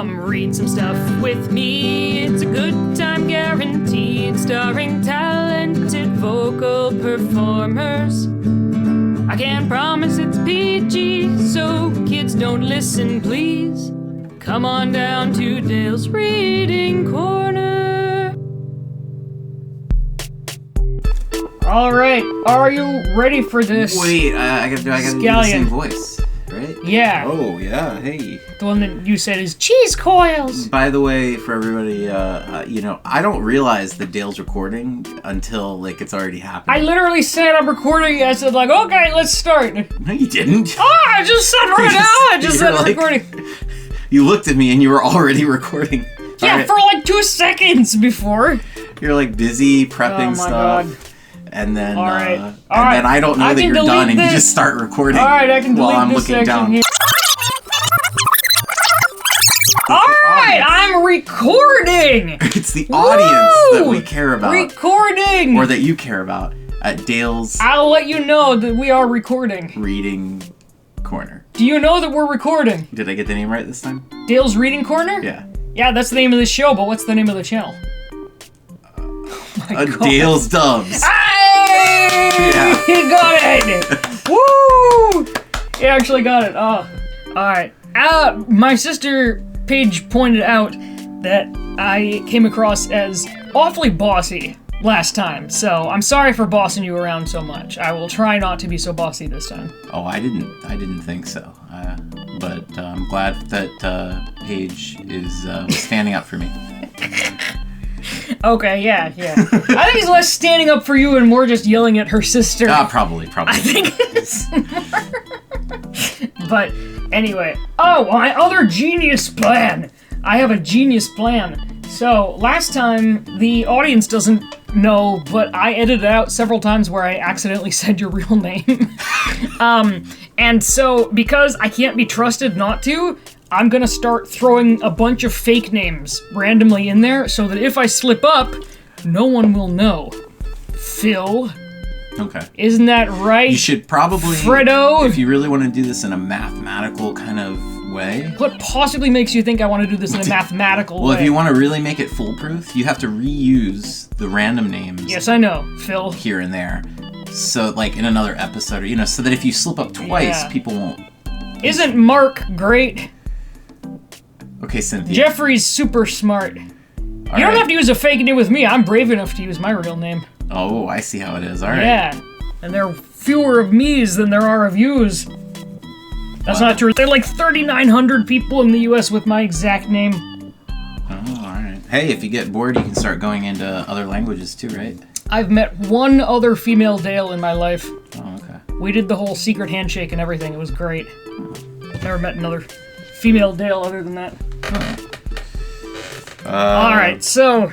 Come read some stuff with me. It's a good time guaranteed, starring talented vocal performers. I can't promise it's PG, so kids don't listen, please. Come on down to Dale's Reading Corner. All right, are you ready for this? Wait, I gotta do the same voice, right? Yeah. Oh, yeah, hey. The one that you said is cheese coils. By the way, for everybody, I don't realize that Dale's recording until, it's already happened. I literally said I'm recording. I said, okay, let's start. No, you didn't. Oh, I just said right now. I just said I'm recording. You looked at me and you were already recording. Yeah, right. For 2 seconds before. You're busy prepping stuff. God. And then, all right. then I don't know that you're done, and you just start recording. All right, I can delete while I'm this looking down. Here. All right, I'm recording. It's the audience that we care about. Recording. Or that you care about at Dale's. I'll let you know that we are recording. Reading Corner. Do you know that we're recording? Did I get the name right this time? Dale's Reading Corner? Yeah. Yeah, that's the name of the show, but what's the name of the channel? Dale's Dubs. Hey! Yeah. He got it! Woo! He actually got it. Oh. Alright. My sister Paige pointed out that I came across as awfully bossy last time, so I'm sorry for bossing you around so much. I will try not to be so bossy this time. Oh, I didn't think so. But I'm glad that Paige is standing up for me. Okay, yeah. I think it's less standing up for you and more just yelling at her sister. Probably. I think it's more. But anyway, my other genius plan. I have a genius plan. So last time, the audience doesn't know, but I edited out several times where I accidentally said your real name. And so because I can't be trusted not to, I'm gonna start throwing a bunch of fake names randomly in there so that if I slip up, no one will know. Phil. Okay. Isn't that right? You should probably, Fredo. If you really want to do this in a mathematical kind of way. What possibly makes you think I want to do this in a mathematical way? Well, if you want to really make it foolproof, you have to reuse the random names. Yes, I know. Phil. Here and there. So, in another episode, or, so that if you slip up twice, people won't. Isn't Mark great? Okay, Cynthia. Jeffrey's super smart. You don't have to use a fake name with me. I'm brave enough to use my real name. Oh, I see how it is. All right. Yeah. And there are fewer of me's than there are of you's. That's not true. There are 3,900 people in the U.S. with my exact name. Oh, all right. Hey, if you get bored, you can start going into other languages too, right? I've met one other female Dale in my life. Oh, okay. We did the whole secret handshake and everything. It was great. Never met another female Dale other than that. All right, so...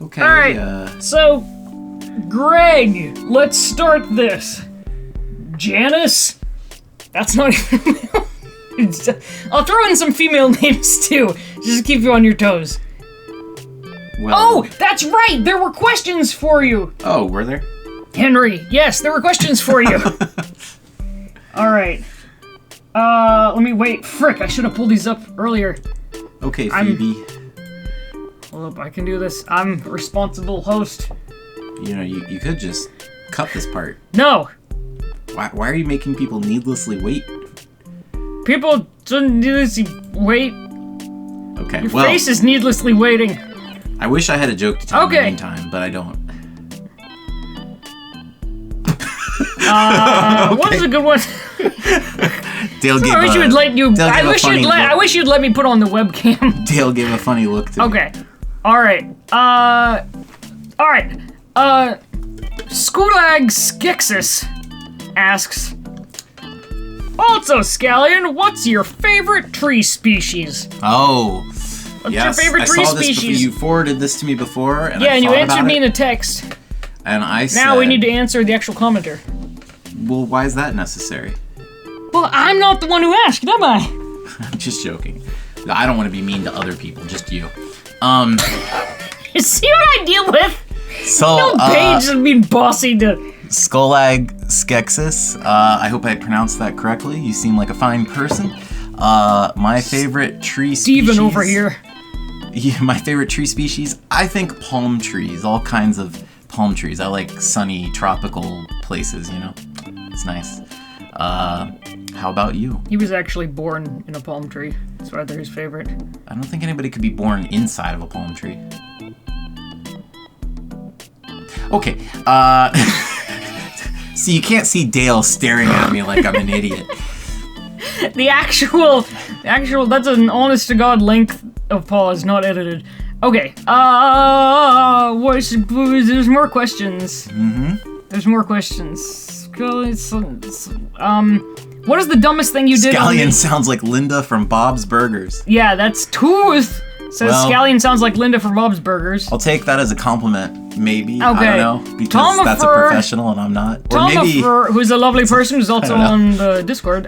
Okay. All right, so... Greg, let's start this. Janice? That's not even... I'll throw in some female names, too, just to keep you on your toes. Well, oh, that's right! There were questions for you! Oh, were there? Henry, yes, there were questions for you. All right. Let me wait. Frick, I should have pulled these up earlier. Okay, Phoebe. Hold up, I can do this. I'm a responsible host. You could just cut this part. No. Why are you making people needlessly wait? People shouldn't needlessly wait. Okay, Your face is needlessly waiting. I wish I had a joke to tell in the meantime, but I don't. What's a good one? Dale gave I wish you'd let me put on the webcam. Dale gave a funny look to me. Okay. Alright. Skulag Skixis asks, also, Skalyon, what's your favorite tree species? Oh. What's your favorite tree species? You forwarded this to me before, and and you answered me in a text. And I said... Now we need to answer the actual commenter. Well, why is that necessary? Well, I'm not the one who asked, am I? I'm just joking. I don't want to be mean to other people, just you. You see what I deal with? So, Paige is being bossy to... Skulag Skexis. I hope I pronounced that correctly. You seem like a fine person. My favorite tree Steven species... over here. Yeah, my favorite tree species? I think palm trees. All kinds of palm trees. I like sunny, tropical places, you know? It's nice. How about you? He was actually born in a palm tree. That's why they're his favorite. I don't think anybody could be born inside of a palm tree. Okay, see, you can't see Dale staring at me like I'm an idiot. The actual, that's an honest-to-God length of pause, not edited. Okay, there's more questions. There's more questions. What is the dumbest thing you did? Skalyon sounds like Linda from Bob's Burgers. Yeah, that's Tooth. Says Skalyon sounds like Linda from Bob's Burgers. I'll take that as a compliment, maybe. Okay. I don't know, because that's a professional and I'm not. Or maybe who's a lovely person who's also on the Discord,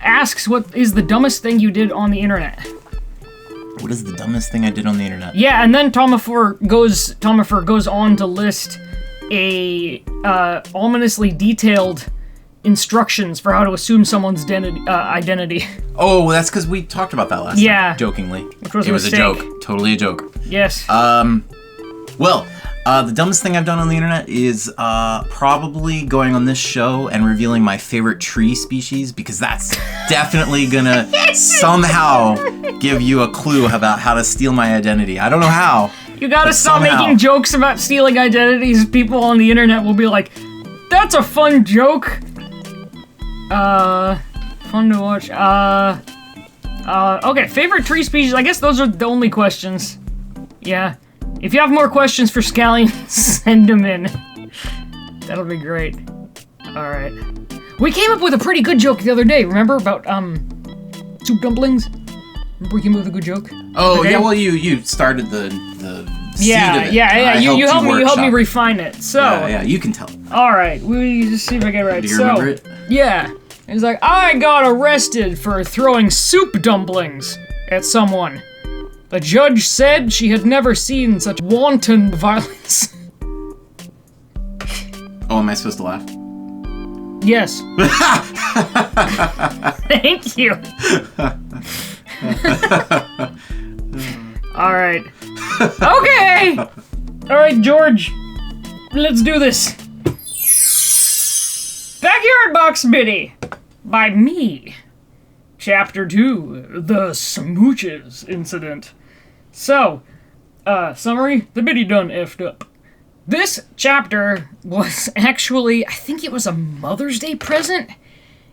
asks, what is the dumbest thing you did on the internet? What is the dumbest thing I did on the internet? Yeah, and then Tomifer goes on to list a ominously detailed instructions for how to assume someone's identity. Oh, that's because we talked about that last time, jokingly. Which was it was a joke. Totally a joke. Yes. Well, the dumbest thing I've done on the internet is probably going on this show and revealing my favorite tree species, because that's definitely gonna somehow give you a clue about how to steal my identity. I don't know how. You gotta stop making jokes about stealing identities. People on the internet will be like, that's a fun joke. Fun to watch. Okay, favorite tree species. I guess those are the only questions. Yeah. If you have more questions for Skalyon, send them in. That'll be great. Alright. We came up with a pretty good joke the other day, remember? About, soup dumplings? Remember we came up with a good joke? Oh, yeah, well, you started the seed of it. Yeah, you helped me refine it, so... Yeah, you can tell. Alright, we just see if I get it right. Do you remember it? Yeah. It's like, I got arrested for throwing soup dumplings at someone. The judge said she had never seen such wanton violence. Oh, am I supposed to laugh? Yes. Thank you. Alright. Okay! Alright, George. Let's do this. Backyard Box Biddy. By me. Chapter 2. The Smooches Incident. So, summary. The biddy done effed up. This chapter was actually, I think it was a Mother's Day present.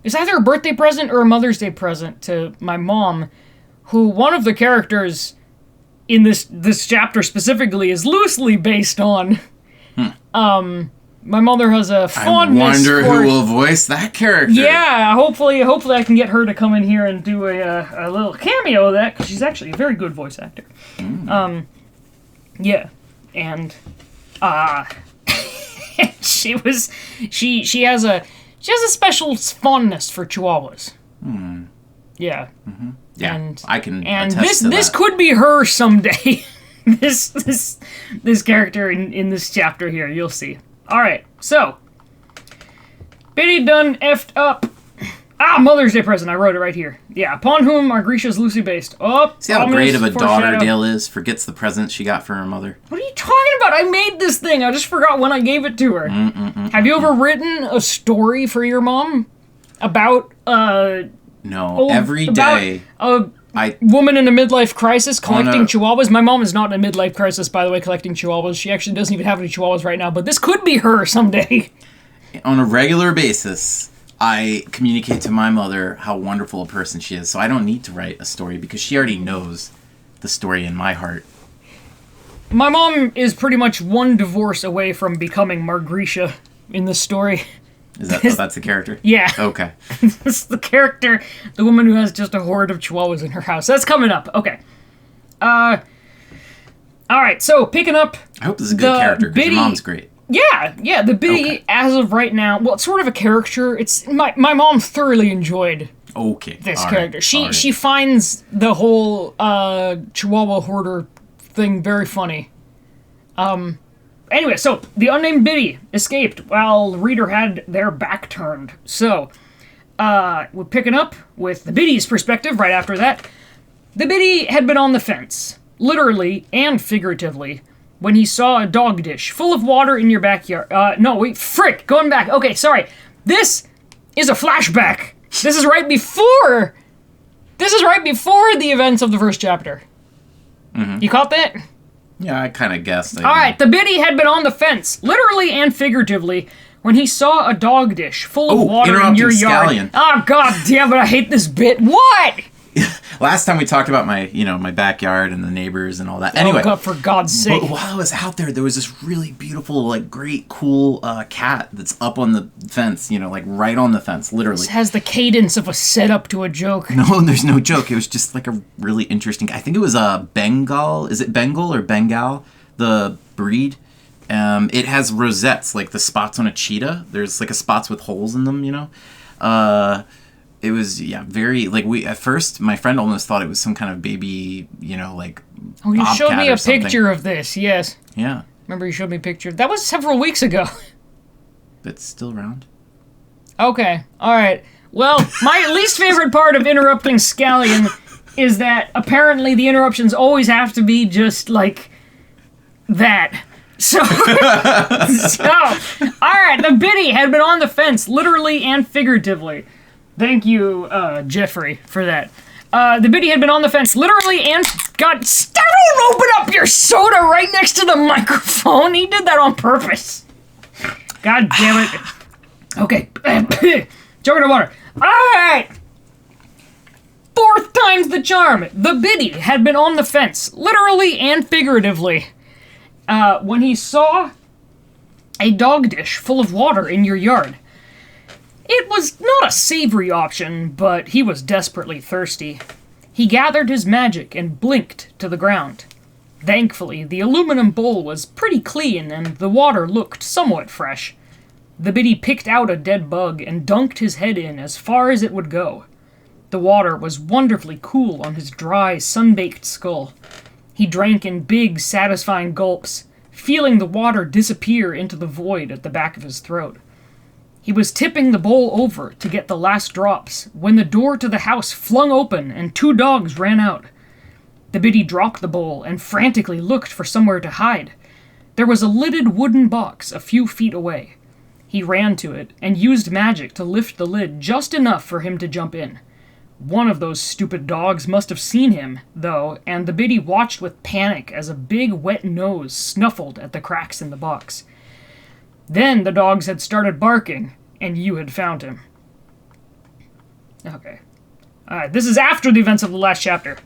It's either a birthday present or a Mother's Day present to my mom, who one of the characters in this chapter specifically is loosely based on. My mother has a fondness I wonder who will voice that character. Yeah, hopefully I can get her to come in here and do a little cameo of that, because she's actually a very good voice actor. Yeah, and she has a special fondness for Chihuahuas. Yeah. Yeah, and I can and attest to this that. could be her someday. this character in this chapter here, you'll see. Alright, so Biddy done effed up. Mother's Day present, I wrote it right here. Yeah, upon whom are Grisha's loosely based. See how great of a daughter Dale is? Forgets the present she got for her mother. What are you talking about? I made this thing. I just forgot when I gave it to her. Have you ever written a story for your mom about No, every day a woman in a midlife crisis collecting chihuahuas? My mom is not in a midlife crisis, by the way, collecting chihuahuas. She actually doesn't even have any chihuahuas right now, but this could be her someday. On a regular basis, I communicate to my mother how wonderful a person she is, so I don't need to write a story because she already knows the story in my heart. My mom is pretty much one divorce away from becoming Margrisha in this story. Is that that's the character? Yeah. Okay. This is the character, the woman who has just a horde of chihuahuas in her house. That's coming up. Okay. Alright, so picking up. I hope this is a good character, because your mom's great. Yeah, the Biddy, as of right now, well, it's sort of a caricature. It's my mom thoroughly enjoyed this character. She finds the whole Chihuahua hoarder thing very funny. Anyway, so the unnamed Biddy escaped while the reader had their back turned. So, we're picking up with the biddy's perspective right after that. The biddy had been on the fence, literally and figuratively, when he saw a dog dish full of water in your backyard. No, wait, frick, going back. Okay, sorry. This is a flashback. This is right before the events of the first chapter. You caught that? Yeah, I kind of guessed. Alright, the biddy had been on the fence, literally and figuratively, when he saw a dog dish full of water in your yard. Skalyon. Oh, god damn it, I hate this bit. What? Last time we talked about my backyard and the neighbors and all that. Anyway, oh god, for God's sake. But while I was out there was this really beautiful, like, great, cool cat that's up on the fence, like, right on the fence, literally. This has the cadence of a setup to a joke. No, there's no joke. It was just, like, a really interesting... I think it was a Bengal. Is it Bengal or Bengal? The breed. It has rosettes, like the spots on a cheetah. There's, like, spots with holes in them, It was, very, like, at first, my friend almost thought it was some kind of baby, like, oh, you showed me a something. picture of this, yes. Yeah. Remember you showed me a picture? That was several weeks ago. It's still around? Okay, alright. Well, my least favorite part of interrupting Skalyon is that apparently the interruptions always have to be just, like, that. So, alright, the biddy had been on the fence, literally and figuratively. Thank you, Jeffrey, for that. The biddy had been on the fence, literally, and... God, don't open up your soda right next to the microphone. He did that on purpose. God damn it. Okay. Joking of water. Alright! Fourth time's the charm. The biddy had been on the fence, literally and figuratively, when he saw a dog dish full of water in your yard. It was not a savory option, but he was desperately thirsty. He gathered his magic and blinked to the ground. Thankfully, the aluminum bowl was pretty clean and the water looked somewhat fresh. The biddy picked out a dead bug and dunked his head in as far as it would go. The water was wonderfully cool on his dry, sun-baked skull. He drank in big, satisfying gulps, feeling the water disappear into the void at the back of his throat. He was tipping the bowl over to get the last drops when the door to the house flung open and 2 dogs ran out. The biddy dropped the bowl and frantically looked for somewhere to hide. There was a lidded wooden box a few feet away. He ran to it and used magic to lift the lid just enough for him to jump in. One of those stupid dogs must have seen him, though, and the biddy watched with panic as a big wet nose snuffled at the cracks in the box. Then the dogs had started barking, and you had found him. Okay. Alright, this is after the events of the last chapter.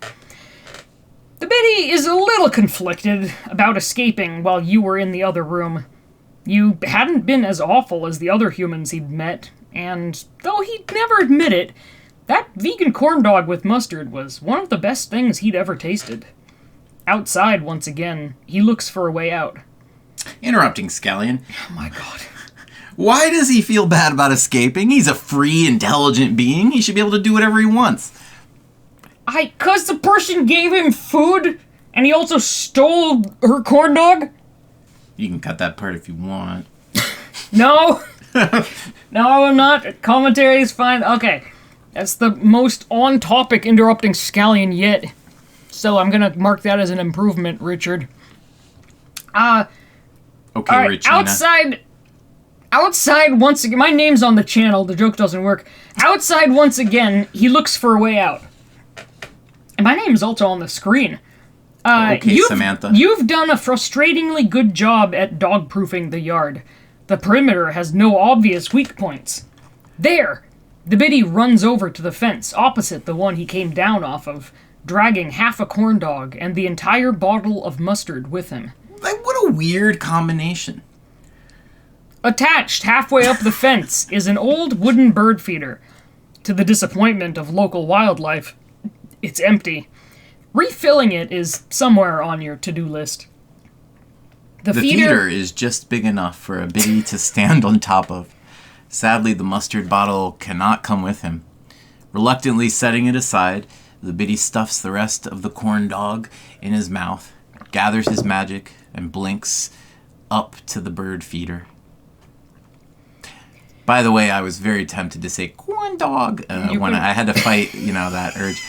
The biddy is a little conflicted about escaping while you were in the other room. You hadn't been as awful as the other humans he'd met, and though he'd never admit it, that vegan corn dog with mustard was one of the best things he'd ever tasted. Outside, once again, he looks for a way out. Interrupting Skalyon. Oh my god. Why does he feel bad about escaping? He's a free, intelligent being. He should be able to do whatever he wants. 'Cause the person gave him food, and he also stole her corn dog? You can cut that part if you want. No! No, I'm not. Commentary is fine. Okay. That's the most on-topic interrupting Skalyon yet. So I'm gonna mark that as an improvement, Richard. Okay, right, Regina. Outside once again, my name's on the channel, the joke doesn't work. Outside once again, he looks for a way out. And my name's also on the screen. Okay, Samantha. You've done a frustratingly good job at dog-proofing the yard. The perimeter has no obvious weak points. There! The biddy runs over to the fence opposite the one he came down off of, dragging half a corn dog and the entire bottle of mustard with him. Like, what a weird combination. Attached halfway up the fence is an old wooden bird feeder. To the disappointment of local wildlife, it's empty. Refilling it is somewhere on your to-do list. The feeder is just big enough for a biddy to stand on top of. Sadly, the mustard bottle cannot come with him. Reluctantly setting it aside, the biddy stuffs the rest of the corn dog in his mouth, gathers his magic, and blinks up to the bird feeder. By the way, I was very tempted to say corn dog when I had to fight, that urge.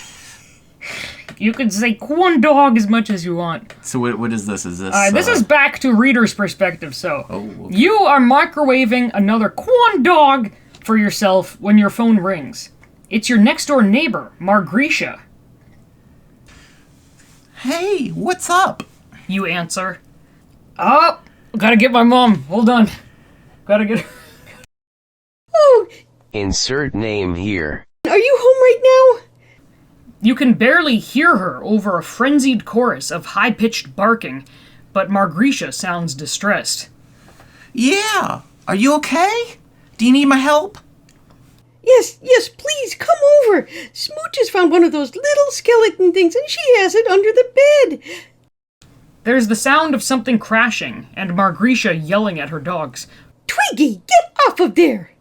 You can say corn dog as much as you want. So what is this? Is this... this is back to reader's perspective, so... Oh, okay. You are microwaving another corn dog for yourself when your phone rings. It's your next-door neighbor, Margrisha. Hey, what's up? You answer. Oh, gotta get my mom. Hold on. Gotta get her. Oh, Insert name here. are you home right now? You can barely hear her over a frenzied chorus of high-pitched barking, but Margrisha sounds distressed. Yeah. Are you okay? Do you need my help? Yes, please, come over. Smooch has found one of those little skeleton things and she has it under the bed. There's the sound of something crashing, and Margrisha yelling at her dogs. Twiggy, get off of there.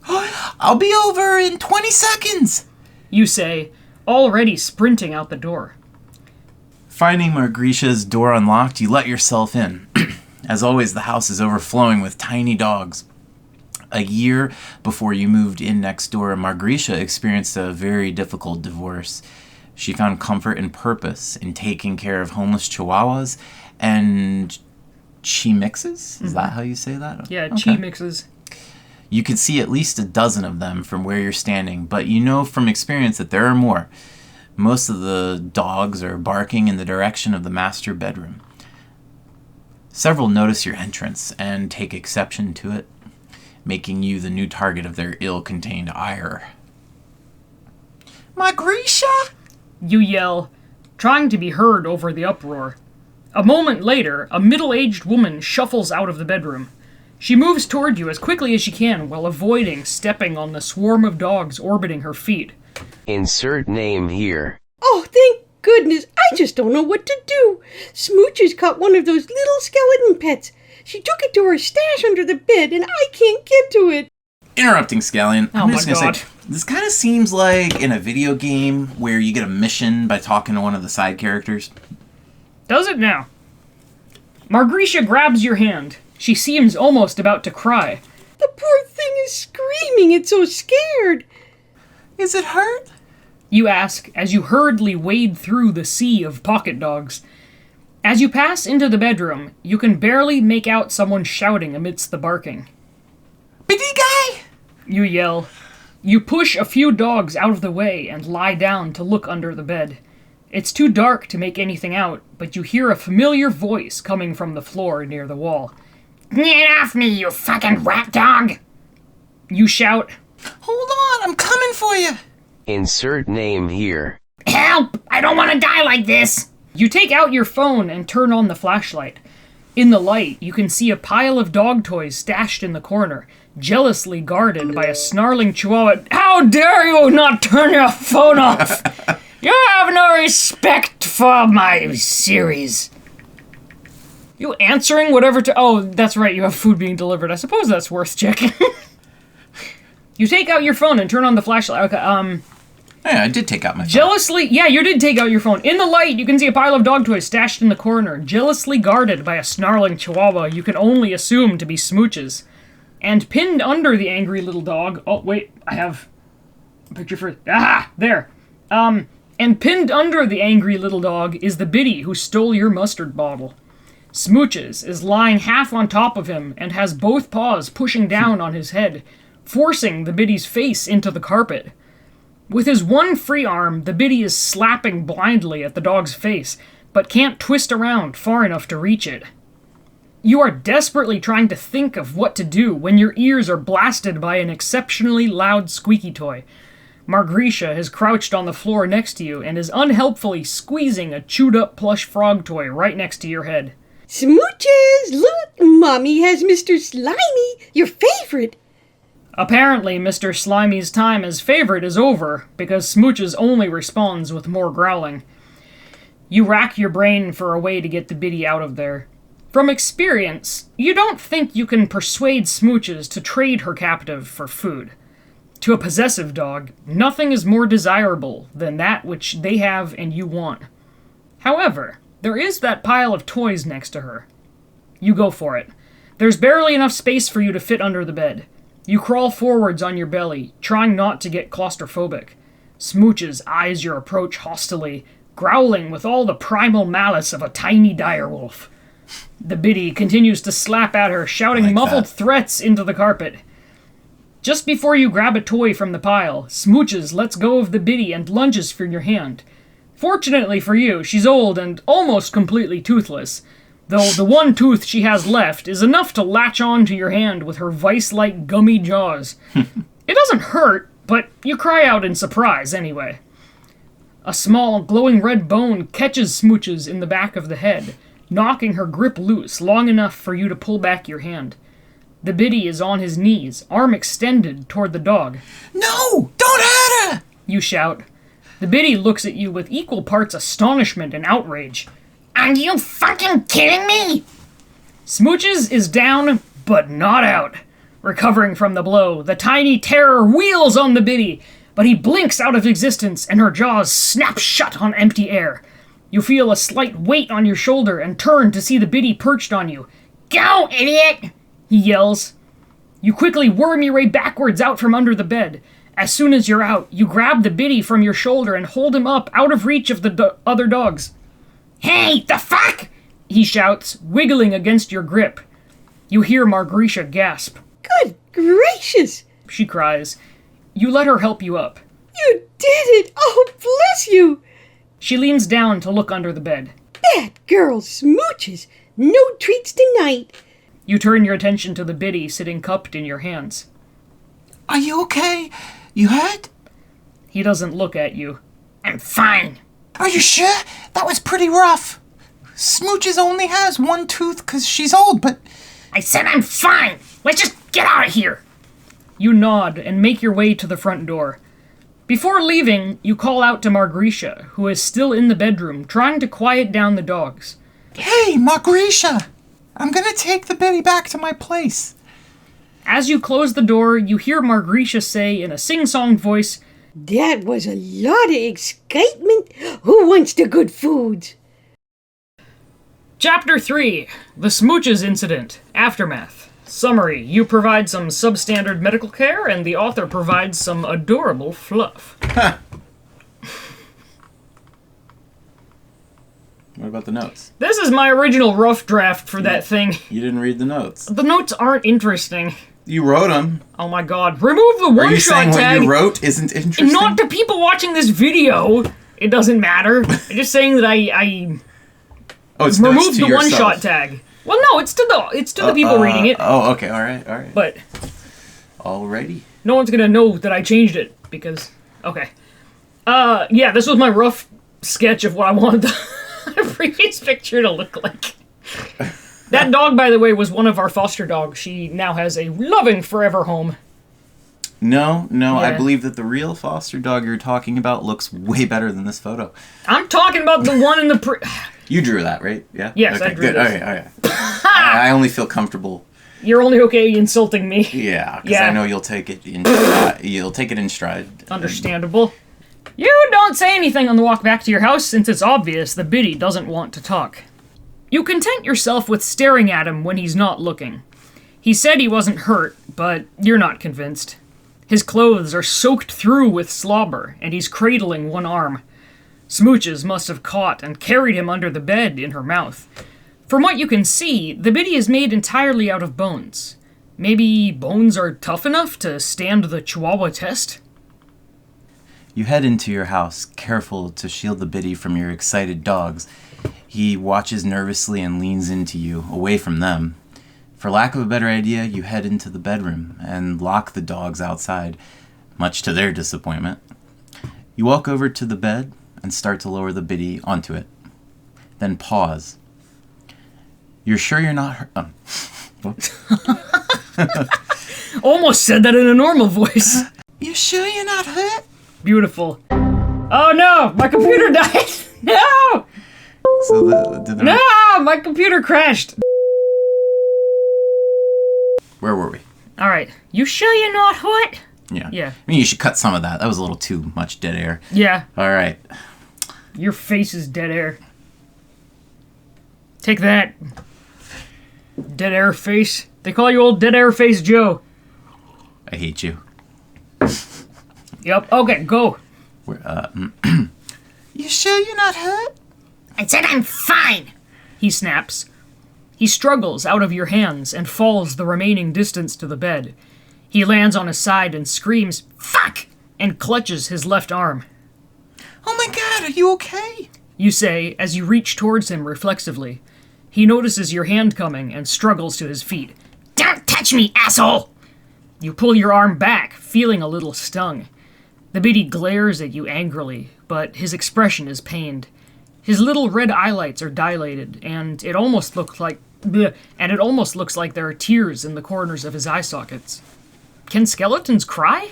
I'll be over in 20 seconds. You say, already sprinting out the door. Finding Margrisha's door unlocked, you let yourself in. As always, the house is overflowing with tiny dogs. A year before you moved in next door, Margrisha experienced a very difficult divorce. She found comfort and purpose in taking care of homeless chihuahuas and chi-mixes? Is that how you say that? Yeah, Okay. chi mixes. You could see at least a dozen of them from where you're standing, but you know from experience that there are more. Most of the dogs are barking in the direction of the master bedroom. Several notice your entrance and take exception to it, making you the new target of their ill-contained ire. Margrisha! You yell, trying to be heard over the uproar. A moment later, a middle-aged woman shuffles out of the bedroom. She moves toward you as quickly as she can while avoiding stepping on the swarm of dogs orbiting her feet. Insert name here. Oh, thank goodness, I just don't know what to do. Smooch has caught one of those little skeleton pets. She took it to her stash under the bed and I can't get to it. Interrupting Skalyon. Oh I'm my just gonna God. say, this kind of seems like in a video game where you get a mission by talking to one of the side characters. Does it now? Margrisha grabs your hand. She seems almost about to cry. The poor thing is screaming, it's so scared. Is it hurt? You ask as you hurriedly wade through the sea of pocket dogs. As you pass into the bedroom, you can barely make out someone shouting amidst the barking. Biddy guy! You yell. You push a few dogs out of the way and lie down to look under the bed. It's too dark to make anything out, but you hear a familiar voice coming from the floor near the wall. Get off me, you fucking rat dog! You shout. Hold on, I'm coming for you! Insert name here. Help! I don't want to die like this! You take out your phone and turn on the flashlight. In the light, you can see a pile of dog toys stashed in the corner, jealously guarded by a snarling chihuahua. How dare you not turn your phone off! You have no respect for my series. You answering whatever to... Oh, that's right, you have food being delivered. I suppose that's worth checking. You take out your phone and turn on the flashlight. Okay, Yeah, I did take out my phone. Jealously, yeah, you did take out your phone. In the light, you can see a pile of dog toys stashed in the corner, jealously guarded by a snarling chihuahua you can only assume to be Smooch's. And pinned under the angry little dog... Oh, wait, I have a picture for... Ah, there. And pinned under the angry little dog is the biddy who stole your mustard bottle. Smooch's is lying half on top of him and has both paws pushing down on his head, forcing the biddy's face into the carpet. With his one free arm, the biddy is slapping blindly at the dog's face, but can't twist around far enough to reach it. You are desperately trying to think of what to do when your ears are blasted by an exceptionally loud squeaky toy. Margrisha has crouched on the floor next to you and is unhelpfully squeezing a chewed-up plush frog toy right next to your head. Smooches, look, Mommy has Mr. Slimy, your favorite. Apparently, Mr. Slimy's time as favorite is over, because Smooches only responds with more growling. You rack your brain for a way to get the biddy out of there. From experience, you don't think you can persuade Smooches to trade her captive for food. To a possessive dog, nothing is more desirable than that which they have and you want. However, there is that pile of toys next to her. You go for it. There's barely enough space for you to fit under the bed. You crawl forwards on your belly, trying not to get claustrophobic. Smooches eyes your approach hostilely, growling with all the primal malice of a tiny direwolf. The biddy continues to slap at her, shouting muffled threats into the carpet. Just before you grab a toy from the pile, Smooches lets go of the biddy and lunges for your hand. Fortunately for you, she's old and almost completely toothless, though the one tooth she has left is enough to latch on to your hand with her vice-like gummy jaws. It doesn't hurt, but you cry out in surprise anyway. A small, glowing red bone catches Smooches in the back of the head, knocking her grip loose long enough for you to pull back your hand. The biddy is on his knees, arm extended toward the dog. No! Don't hurt her! You shout. The biddy looks at you with equal parts astonishment and outrage. Are you fucking kidding me? Smooches is down, but not out. Recovering from the blow, the tiny terror wheels on the biddy, but he blinks out of existence and her jaws snap shut on empty air. You feel a slight weight on your shoulder and turn to see the biddy perched on you. Go, idiot! He yells. You quickly worm your way backwards out from under the bed. As soon as you're out, you grab the biddy from your shoulder and hold him up out of reach of the other dogs. Hey, the fuck? He shouts, wiggling against your grip. You hear Margrisha gasp. Good gracious! She cries. You let her help you up. You did it! Oh, bless you! She leans down to look under the bed. That girl Smooches! No treats tonight! You turn your attention to the biddy sitting cupped in your hands. Are you okay? You hurt? He doesn't look at you. I'm fine. Are you sure? That was pretty rough. Smooches only has one tooth because she's old, but... I said I'm fine. Let's just get out of here. You nod and make your way to the front door. Before leaving, you call out to Margrisha, who is still in the bedroom, trying to quiet down the dogs. Hey, Margrisha! I'm gonna take the biddy back to my place. As you close the door, you hear Margrisha say in a sing-song voice, That was a lot of excitement. Who wants the good foods? Chapter 3, The Smooches Incident, Aftermath. Summary, you provide some substandard medical care, and the author provides some adorable fluff. What about the notes? This is my original rough draft for that thing. You didn't read the notes. The notes aren't interesting. You wrote them. Oh my god. Remove the Are you saying one-shot tag. what you wrote isn't interesting? Not to people watching this video. It doesn't matter. I'm just saying that I oh, it's notes removed to the yourself. one-shot tag. Well, no, it's to the people reading it. Oh, okay, alright. But Alrighty. no one's gonna know that I changed it, because... Okay. Yeah, this was my rough sketch of what I wanted the previous picture to look like. That dog, by the way, was one of our foster dogs. She now has a loving forever home. No, I Yeah. believe that the real foster dog you're talking about looks way better than this photo. I'm talking about the one in the You drew that, right? Yeah? Yes, okay, I drew good. this. Okay. I only feel comfortable. You're only okay insulting me. Yeah, because Yeah. I know you'll take it in stride. You'll take it in stride. Understandable. You don't say anything on the walk back to your house since it's obvious the biddy doesn't want to talk. You content yourself with staring at him when he's not looking. He said he wasn't hurt, but you're not convinced. His clothes are soaked through with slobber, and he's cradling one arm. Smooches must have caught and carried him under the bed in her mouth. From what you can see, the biddy is made entirely out of bones. Maybe bones are tough enough to stand the Chihuahua test? You head into your house, careful to shield the biddy from your excited dogs. He watches nervously and leans into you, away from them. For lack of a better idea, you head into the bedroom and lock the dogs outside, much to their disappointment. You walk over to the bed and start to lower the biddy onto it. Then pause. You're sure you're not hurt? Almost said that in a normal voice. You sure you're not hurt? Beautiful. Oh no, my computer died. No! So No, my computer crashed. Where were we? All right. You sure you're not hurt? Yeah. Yeah. I mean, you should cut some of that. That was a little too much dead air. Yeah. All right. Your face is dead air. Take that. Dead air face. They call you old dead air face Joe. I hate you. Yep, okay, go. You sure you're not hurt? I said I'm fine, he snaps. He struggles out of your hands and falls the remaining distance to the bed. He lands on his side and screams, "Fuck!" and clutches his left arm. Oh my god, are you okay? You say as you reach towards him reflexively. He notices your hand coming and struggles to his feet. "Don't touch me, asshole!" You pull your arm back, feeling a little stung. The biddy glares at you angrily, but his expression is pained. His little red eyelights are dilated, and it almost looks like there are tears in the corners of his eye sockets. Can skeletons cry?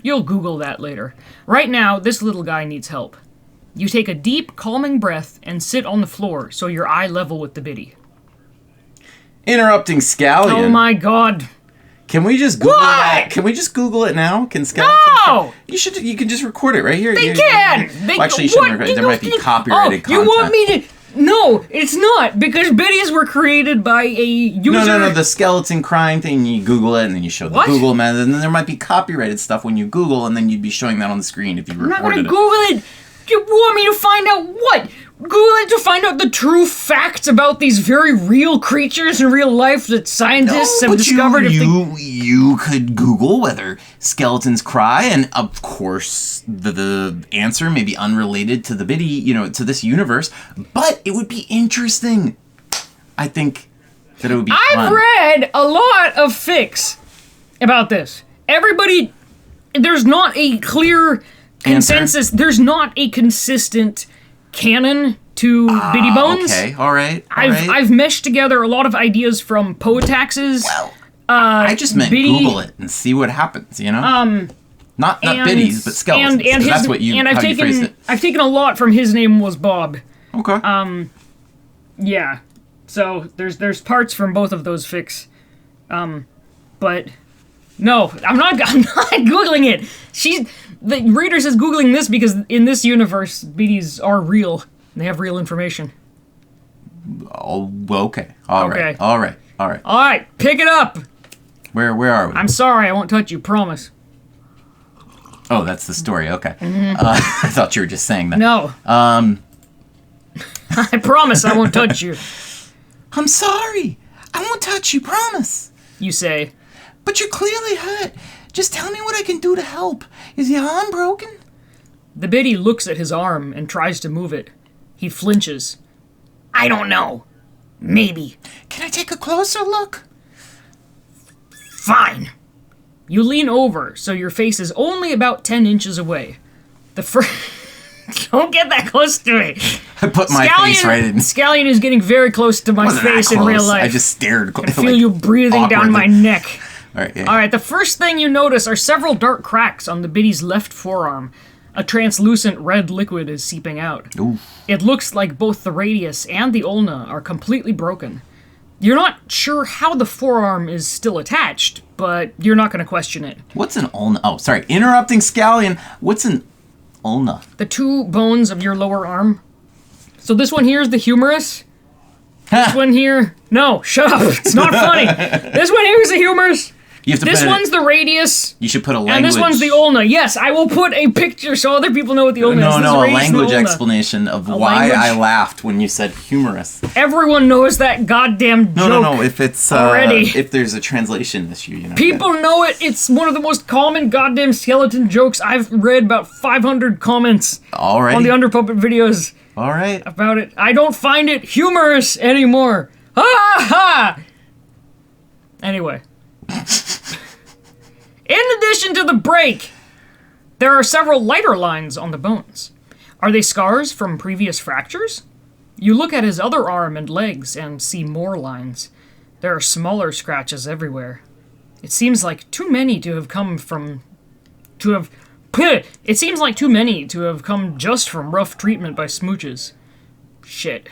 You'll Google that later. Right now, this little guy needs help. You take a deep, calming breath and sit on the floor so you're eye level with the biddy. Interrupting Skalyon. Oh my god. Can we just Google What? that? Can we just Google it now? Can skeletons? No! You can just record it right here. They can! Well, actually, you shouldn't record it. There might be copyrighted content. You want me to... No, it's not, because biddies were created by a user... No, the skeleton crying thing, you Google it, and then you show the What? Google method, and then there might be copyrighted stuff when you Google, and then you'd be showing that on the screen if you I'm not recorded gonna it. Google it! You want me to find out what? Google it to find out the true facts about these very real creatures in real life that scientists have discovered. You could Google whether skeletons cry, and of course the answer may be unrelated to the biddy, to this universe, but it would be interesting. I think that it would be I've fun. read a lot of fics about this. There's not a clear consensus. There's not a consistent canon to biddy bones. Okay, all right. I've meshed together a lot of ideas from Poetaxes. Well, I just meant biddy- Google it and see what happens. Not biddies, but skeletons. And 'cause that's what you and how you phrased it. I've taken a lot from His Name Was Bob. Okay. Yeah. So there's parts from both of those fics. But no, I'm not Googling it. The reader says Googling this because in this universe, biddies are real. They have real information. Oh, okay. All right. Okay. Alright, pick it up! Where are we? I'm sorry, I won't touch you, promise. Oh, that's the story. Okay. I thought you were just saying that. No. I promise I won't touch you, I'm sorry. I won't touch you, promise. you say. But you're clearly hurt. Just tell me what I can do to help. Is your arm broken? The biddy looks at his arm and tries to move it. He flinches. I don't know. Maybe. Can I take a closer look? Fine. You lean over, so your face is only about 10 inches away. Don't get that close to me. I put my face right in. Skalyon is getting very close to my Wasn't that face in real close. life. I just stared. I feel you breathing down my neck. All right. Yeah. Alright, the first thing you notice are several dark cracks on the biddy's left forearm. A translucent red liquid is seeping out. Ooh. It looks like both the radius and the ulna are completely broken. You're not sure how the forearm is still attached, but you're not going to question it. What's an ulna? Oh, sorry. Interrupting Skalyon. What's an ulna? The two bones of your lower arm. So this one here is the humerus. This one here... No, shut up. It's not funny. This one here is the humerus. You have to This put one's the radius. You should put a language. And this one's the ulna. Yes, I will put a picture so other people know what the ulna is. This is No, the a radius and the language ulna. explanation of why language? I laughed when you said humorous. Everyone knows that goddamn joke. No. If it's already. If there's a translation issue, People know it. It's one of the most common goddamn skeleton jokes. I've read about 500 comments All right. on the Underpuppet videos All right. about it. I don't find it humorous anymore. Ha ha! Anyway. In addition to the break, there are several lighter lines on the bones. Are they scars from previous fractures? You look at his other arm and legs and see more lines. There are smaller scratches everywhere. It seems like too many to have come just from rough treatment by smooches. Shit,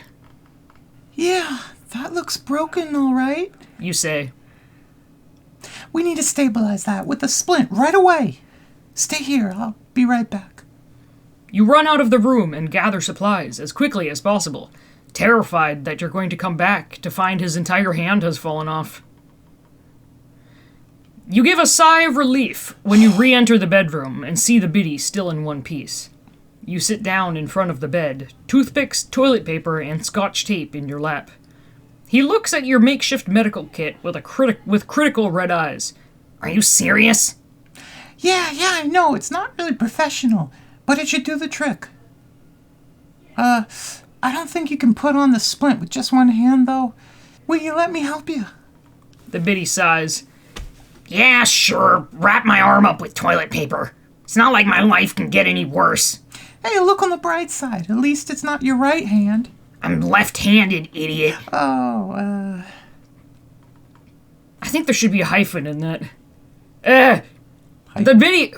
Yeah, that looks broken, all right. you say. We need to stabilize that with a splint right away. Stay here. I'll be right back. You run out of the room and gather supplies as quickly as possible, terrified that you're going to come back to find his entire hand has fallen off. You give a sigh of relief when you re-enter the bedroom and see the biddy still in one piece. You sit down in front of the bed, toothpicks, toilet paper, and scotch tape in your lap. He looks at your makeshift medical kit with critical red eyes. Are you serious? Yeah, I know, it's not really professional, but it should do the trick. I don't think you can put on the splint with just one hand, though. Will you let me help you? The biddy sighs. Yeah, sure. Wrap my arm up with toilet paper. It's not like my life can get any worse. Hey, look on the bright side. At least it's not your right hand. I'm left-handed, idiot. Oh, I think there should be a hyphen in that. The biddy...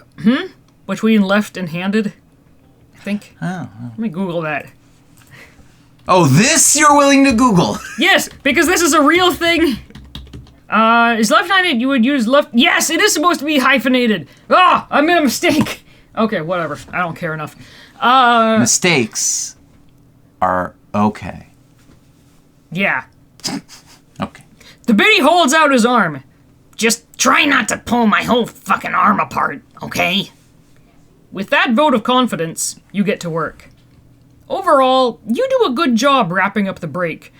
Between left and handed? I think. Oh. Let me Google that. Oh, this you're willing to Google? Yes, because this is a real thing. Is left-handed, you would use left... Yes, it is supposed to be hyphenated. Ah, I made a mistake. Okay, whatever. I don't care enough. Mistakes are okay. Yeah. Okay. The biddy holds out his arm. Just try not to pull my whole fucking arm apart, okay? With that vote of confidence, you get to work. Overall, you do a good job wrapping up the break,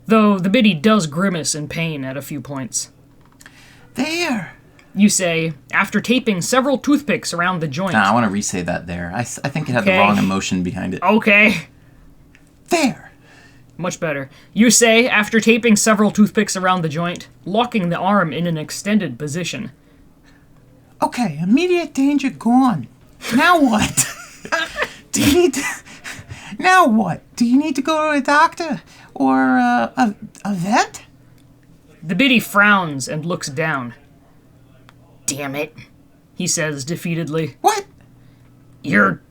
though the biddy does grimace in pain at a few points. There. You say, after taping several toothpicks around the joint. Nah, I want to re-say that there. I think it had Okay. the wrong emotion behind it. Okay. There. Much better. You say, after taping several toothpicks around the joint, locking the arm in an extended position. Okay, immediate danger gone. Now what? Now what? Do you need to go to a doctor? Or a vet? The biddy frowns and looks down. Damn it, he says defeatedly. What? You're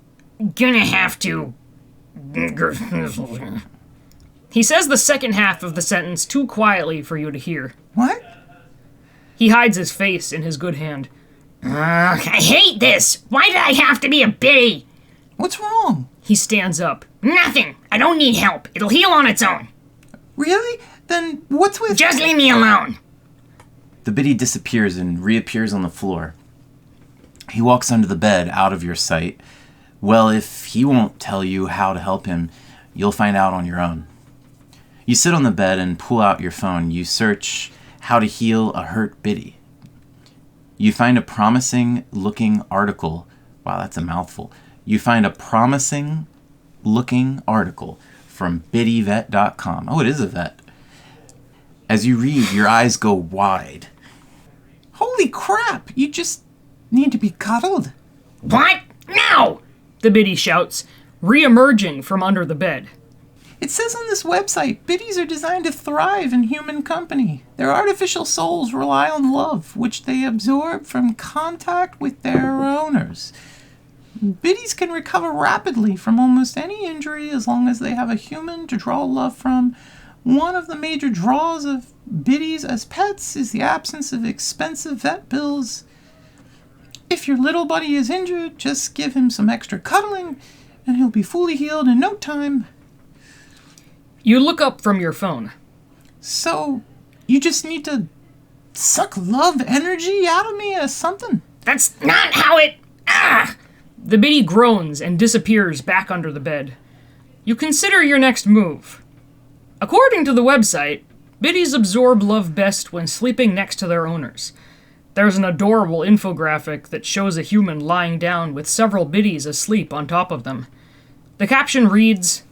gonna have to... He says the second half of the sentence too quietly for you to hear. What? He hides his face in his good hand. I hate this! Why did I have to be a biddy? What's wrong? He stands up. Nothing! I don't need help. It'll heal on its own. Really? Then what's with... Just leave me alone. The biddy disappears and reappears on the floor. He walks under the bed, out of your sight. Well, if he won't tell you how to help him, you'll find out on your own. You sit on the bed and pull out your phone. You search how to heal a hurt biddy. You find a promising-looking article. Wow, that's a mouthful. You find a promising-looking article from biddyvet.com. Oh, it is a vet. As you read, your eyes go wide. Holy crap! You just need to be cuddled. What? No! The biddy shouts, re-emerging from under the bed. It says on this website, biddies are designed to thrive in human company. Their artificial souls rely on love, which they absorb from contact with their owners. Biddies can recover rapidly from almost any injury as long as they have a human to draw love from. One of the major draws of biddies as pets is the absence of expensive vet bills. If your little buddy is injured, just give him some extra cuddling, and he'll be fully healed in no time. You look up from your phone. So, you just need to suck love energy out of me or something? That's not how it... Ah! The biddy groans and disappears back under the bed. You consider your next move. According to the website, biddies absorb love best when sleeping next to their owners. There's an adorable infographic that shows a human lying down with several biddies asleep on top of them. The caption reads,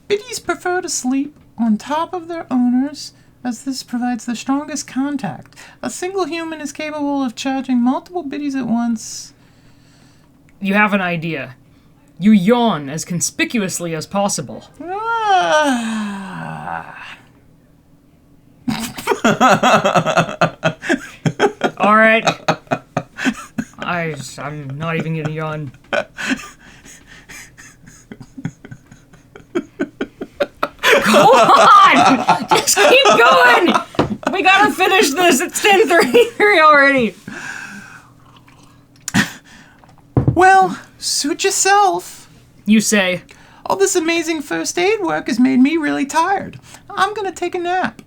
Biddies prefer to sleep on top of their owners, as this provides the strongest contact. A single human is capable of charging multiple biddies at once. You have an idea. You yawn as conspicuously as possible. Alright. I'm not even gonna yawn. Go on! Just keep going! We gotta finish this. It's 10:33 already. Well, suit yourself. You say, All this amazing first aid work has made me really tired. I'm gonna take a nap.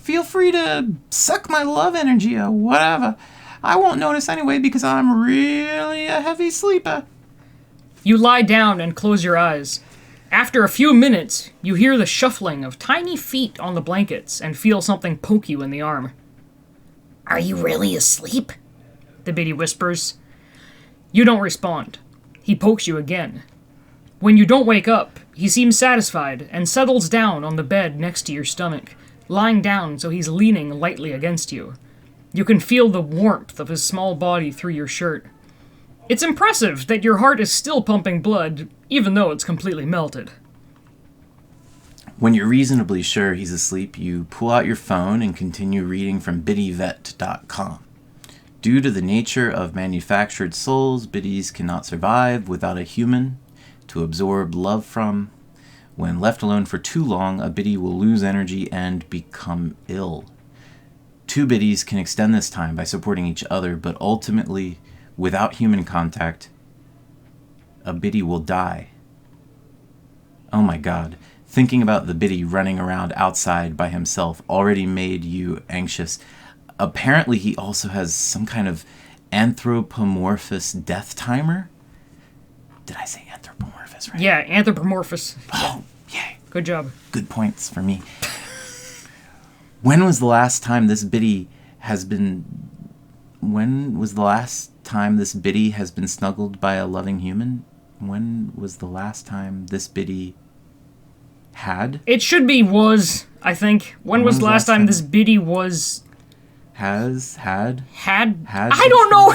Feel free to suck my love energy or whatever. I won't notice anyway because I'm really a heavy sleeper. You lie down and close your eyes. After a few minutes, you hear the shuffling of tiny feet on the blankets and feel something poke you in the arm. Are you really asleep? The biddy whispers. You don't respond. He pokes you again. When you don't wake up, he seems satisfied and settles down on the bed next to your stomach, lying down so he's leaning lightly against you. You can feel the warmth of his small body through your shirt. It's impressive that your heart is still pumping blood, even though it's completely melted. When you're reasonably sure he's asleep, you pull out your phone and continue reading from biddyvet.com. Due to the nature of manufactured souls, biddies cannot survive without a human to absorb love from. When left alone for too long, a biddy will lose energy and become ill. Two biddies can extend this time by supporting each other, but ultimately, without human contact, a biddy will die. Oh my god. Thinking about the biddy running around outside by himself already made you anxious. Apparently he also has some kind of anthropomorphous death timer. Did I say anthropomorphous right? Yeah, anthropomorphous. Oh, yay. Good job. Good points for me. When was the last time this biddy has been snuggled by a loving human? When was the last time this biddy had? It should be was, I think. When was the last time this biddy was... Had? I don't know!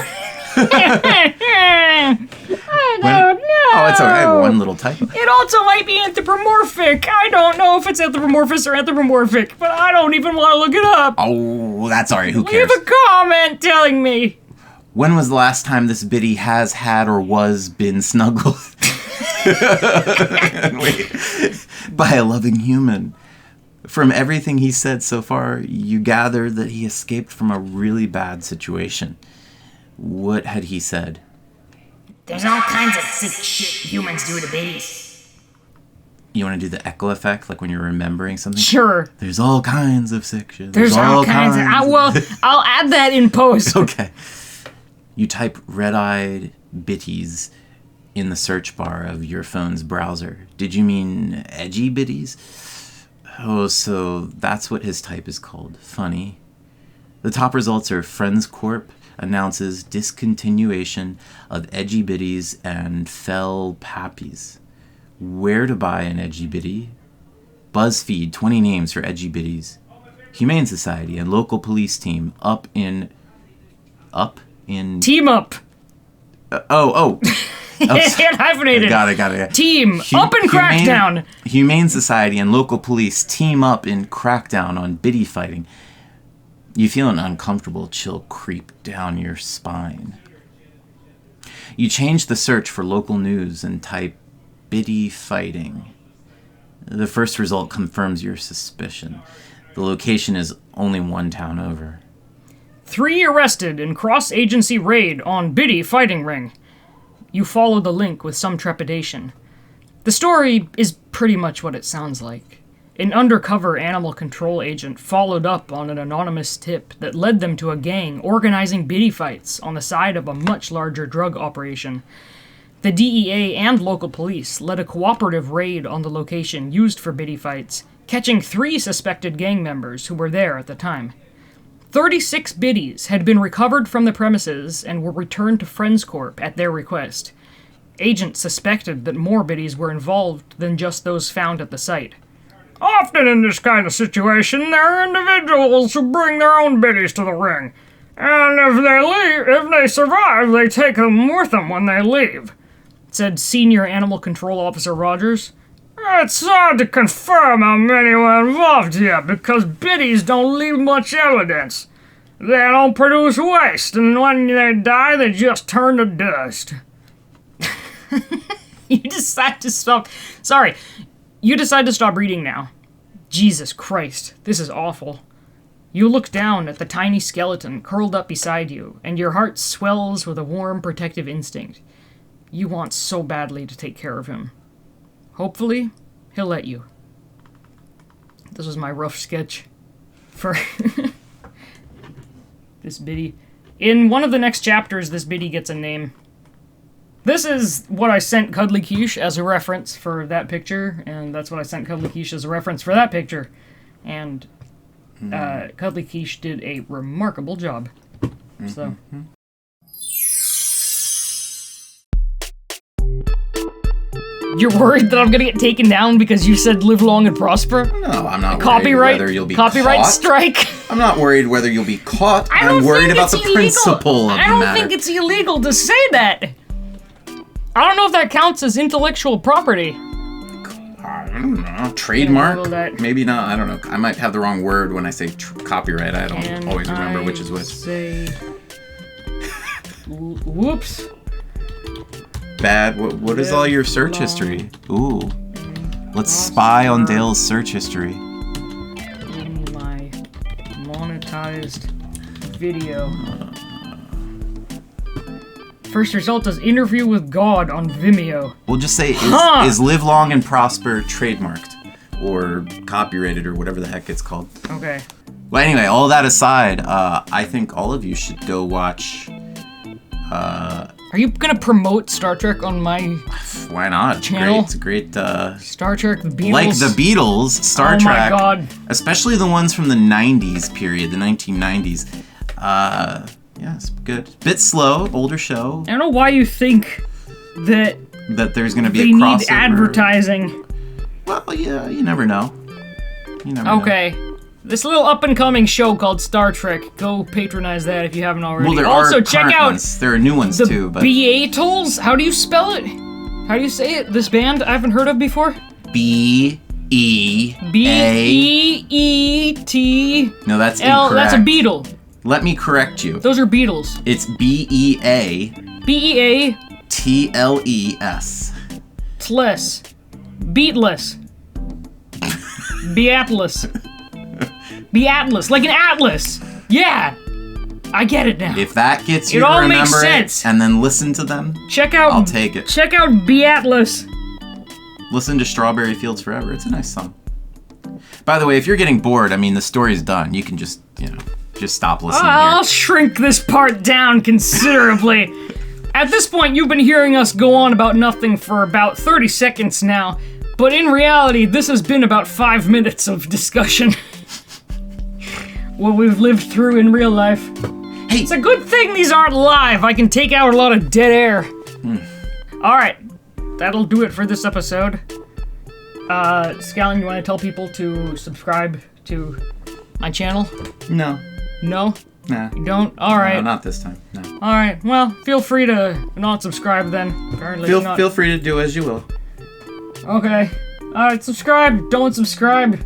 I don't know. Oh, it's okay. One little typo. It also might be anthropomorphic. I don't know if it's anthropomorphous or anthropomorphic, but I don't even want to look it up. Oh, that's alright. Who cares? Leave a comment telling me. When was the last time this biddy has had or was been snuggled by a loving human? From everything he said so far, you gather that he escaped from a really bad situation. What had he said? There's all kinds of sick shit humans do to babies. You want to do the echo effect, like when you're remembering something? Sure. There's all kinds of sick shit. There's all kinds of... I'll add that in post. Okay. You type red-eyed bitties in the search bar of your phone's browser. Did you mean edgy bitties? Oh, so that's what his type is called. Funny. The top results are Friends Corp announces discontinuation of edgy biddies and fell pappies. Where to buy an edgy biddy? BuzzFeed, 20 names for edgy biddies. Humane Society and local police team Team up. It hyphenated. Got it. Team up in Crackdown. Humane Society and local police team up in Crackdown on biddy fighting. You feel an uncomfortable chill creep down your spine. You change the search for local news and type biddy fighting. The first result confirms your suspicion. The location is only one town over. 3 arrested in cross-agency raid on biddy fighting ring. You follow the link with some trepidation. The story is pretty much what it sounds like. An undercover animal control agent followed up on an anonymous tip that led them to a gang organizing biddy fights on the side of a much larger drug operation. The DEA and local police led a cooperative raid on the location used for biddy fights, catching 3 suspected gang members who were there at the time. 36 biddies had been recovered from the premises and were returned to Friends Corp at their request. Agents suspected that more biddies were involved than just those found at the site. Often in this kind of situation, there are individuals who bring their own biddies to the ring. And if they survive, they take them with them when they leave, said Senior Animal Control Officer Rogers. It's hard to confirm how many were involved here because biddies don't leave much evidence. They don't produce waste, and when they die, they just turn to dust. You decide to stop reading now. Jesus Christ, this is awful. You look down at the tiny skeleton curled up beside you, and your heart swells with a warm, protective instinct. You want so badly to take care of him. Hopefully, he'll let you. This was my rough sketch. for this biddy. In one of the next chapters, this biddy gets a name. This is what I sent Cuddly Quiche as a reference for that picture, and that's what I sent Cuddly Quiche as a reference for that picture. And Cuddly Quiche did a remarkable job. So. You're worried that I'm gonna get taken down because you said live long and prosper? No, I'm not Copyright, worried whether you'll be copyright caught. strike. I'm not worried whether you'll be caught. I don't I'm worried think about it's the illegal. principle of I the don't matter. think it's illegal to say that. I don't know if that counts as intellectual property. I don't know. Trademark? Google that. Maybe not. I don't know. I might have the wrong word when I say copyright. I don't And always remember I which is which. Say, whoops. Bad. What is all your search history? Ooh. Let's spy on Dale's search history. In my monetized video. First result is interview with God on Vimeo. We'll just say, is live long and prosper trademarked? Or copyrighted, or whatever the heck it's called. Okay. Well, anyway, all that aside, I think all of you should go watch... Are you gonna promote Star Trek on my Why not? It's channel? great. It's a great... Star Trek, the Beatles? Like the Beatles, Star Oh Trek, my God. especially the ones from the 90s period, the 1990s. Yeah, it's good. Bit slow, older show. I don't know why you think that That there's going to be they a need crossover. advertising. Well, yeah, you never know. You never know. Okay. This little up-and-coming show called Star Trek. Go patronize that if you haven't already. Well, there also, are check current out ones. There are new ones the too, but Beatles. How do you spell it? How do you say it? This band I haven't heard of before? B-E-A. B-E-E-T... No, that's L. incorrect. That's a Beatle. Let me correct you. Those are Beatles. It's B-E-A. B-E-A... T-L-E-S. Tless. Beatless. Beatless. Beatlas. Like an atlas. Yeah. I get it now. If that gets you It to all remember makes it sense. and then listen to them, Check out... I'll take it. Check out Beatlas. Listen to Strawberry Fields Forever. It's a nice song. By the way, if you're getting bored, I mean, the story's done. You can just, just stop listening I'll here. shrink this part down considerably. At this point, you've been hearing us go on about nothing for about 30 seconds now, but in reality, this has been about 5 minutes of discussion. What we've lived through in real life. Hey, It's a good thing these aren't live. I can take out a lot of dead air. Alright, that'll do it for this episode. Skalyon, you want to tell people to subscribe to my channel? no. No? Nah. You don't? Alright. No, not this time. No. Alright, well, feel free to not subscribe then. Apparently you're not. Feel free to do as you will. Okay. Alright, subscribe. Don't subscribe.